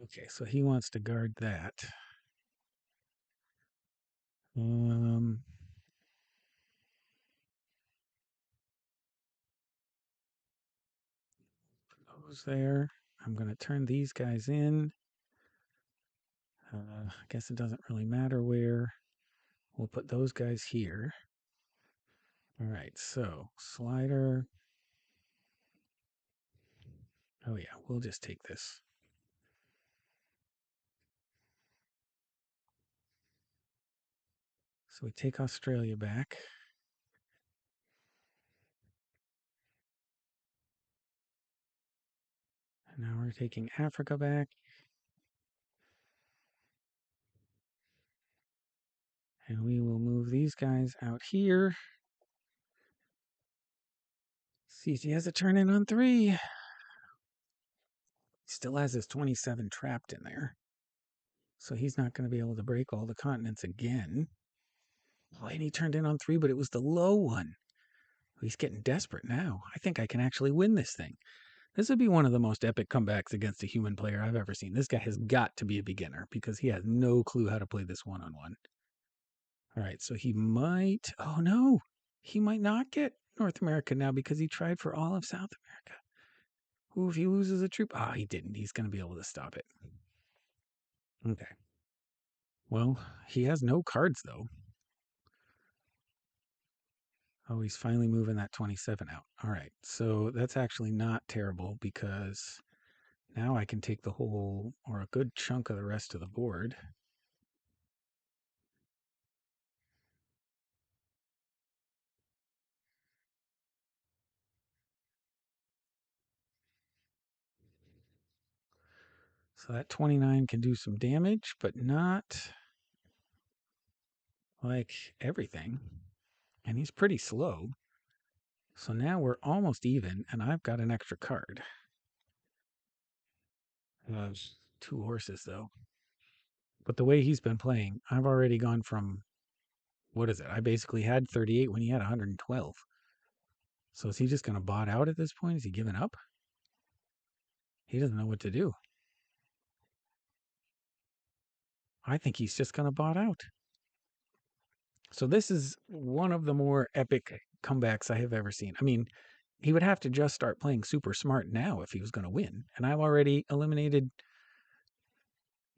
Speaker 1: Okay, so he wants to guard that. Those there. I'm going to turn these guys in. I guess it doesn't really matter where. We'll put those guys here. All right, so slider. Oh, yeah, we'll just take this. So we take Australia back. And now we're taking Africa back. And we will move these guys out here. See if he has a turn in on 3. He still has his 27 trapped in there. So he's not going to be able to break all the continents again. Oh, and he turned in on 3, but it was the low one. He's getting desperate now. I think I can actually win this thing. This would be one of the most epic comebacks against a human player I've ever seen. This guy has got to be a beginner because he has no clue how to play this one-on-one. All right, so he might. Oh, no. He might not get North America now because he tried for all of South America. Ooh, if he loses a troop. Ah, he didn't. He's going to be able to stop it. Okay. Well, he has no cards, though. Oh, he's finally moving that 27 out. All right. So that's actually not terrible because now I can take the whole or a good chunk of the rest of the board. So that 29 can do some damage, but not like everything. And he's pretty slow. So now we're almost even, and I've got an extra card. 2 horses, though. But the way he's been playing, I've already gone from what is it? I basically had 38 when he had 112. So is he just going to bot out at this point? Is he giving up? He doesn't know what to do. I think he's just going to bot out. So this is one of the more epic comebacks I have ever seen. I mean, he would have to just start playing super smart now if he was going to win. And I've already eliminated,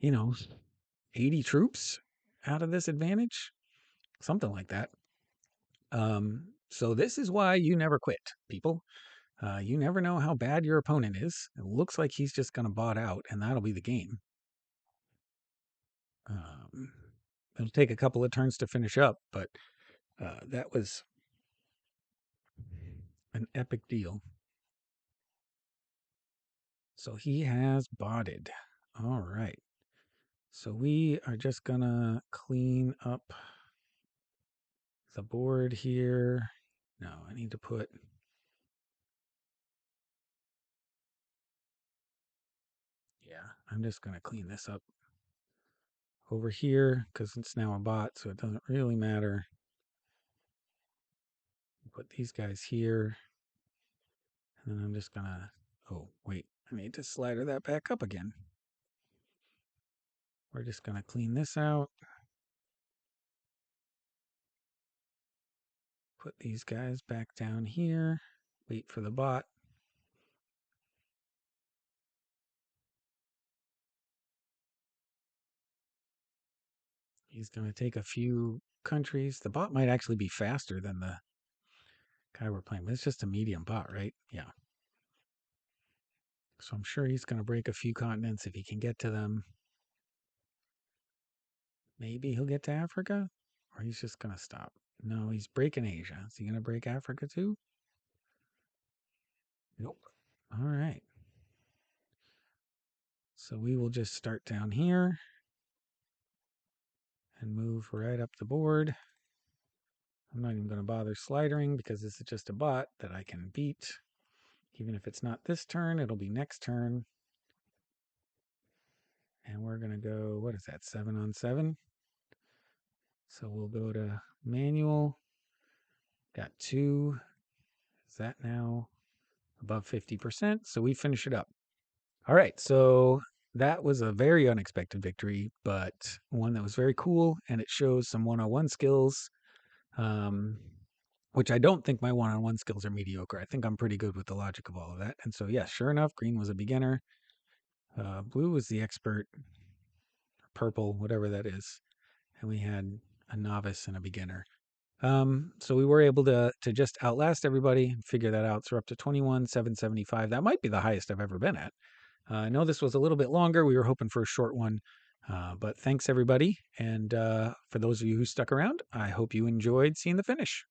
Speaker 1: 80 troops out of this advantage, something like that. So this is why you never quit, people. You never know how bad your opponent is. It looks like he's just going to bot out, and that'll be the game. It'll take a couple of turns to finish up, but that was an epic deal. So he has botted. All right. So we are just going to clean up the board here. No, I need to put... Yeah, I'm just going to clean this up over here because it's now a bot, so it doesn't really matter. Put these guys here. And then I'm just going to... Oh, wait. I need to slider that back up again. We're just going to clean this out. Put these guys back down here. Wait for the bot. He's going to take a few countries. The bot might actually be faster than the guy we're playing, but it's just a medium bot, right? Yeah. So I'm sure he's going to break a few continents if he can get to them. Maybe he'll get to Africa, or he's just going to stop. No, he's breaking Asia. Is he going to break Africa too? Nope. All right. So we will just start down here and move right up the board. I'm not even going to bother slidering because this is just a bot that I can beat. Even if it's not this turn, it'll be next turn. And we're going to go, what is that, 7 on 7? So we'll go to manual. Got 2. Is that now above 50%? So we finish it up. All right, so that was a very unexpected victory, but one that was very cool, and it shows some one-on-one skills, which I don't think my one-on-one skills are mediocre. I think I'm pretty good with the logic of all of that. And so, yeah, sure enough, green was a beginner. Blue was the expert, purple, whatever that is. And we had a novice and a beginner. So we were able to just outlast everybody, figure that out. So we're up to 21,775. That might be the highest I've ever been at. I know this was a little bit longer. We were hoping for a short one. But thanks, everybody. And for those of you who stuck around, I hope you enjoyed seeing the finish.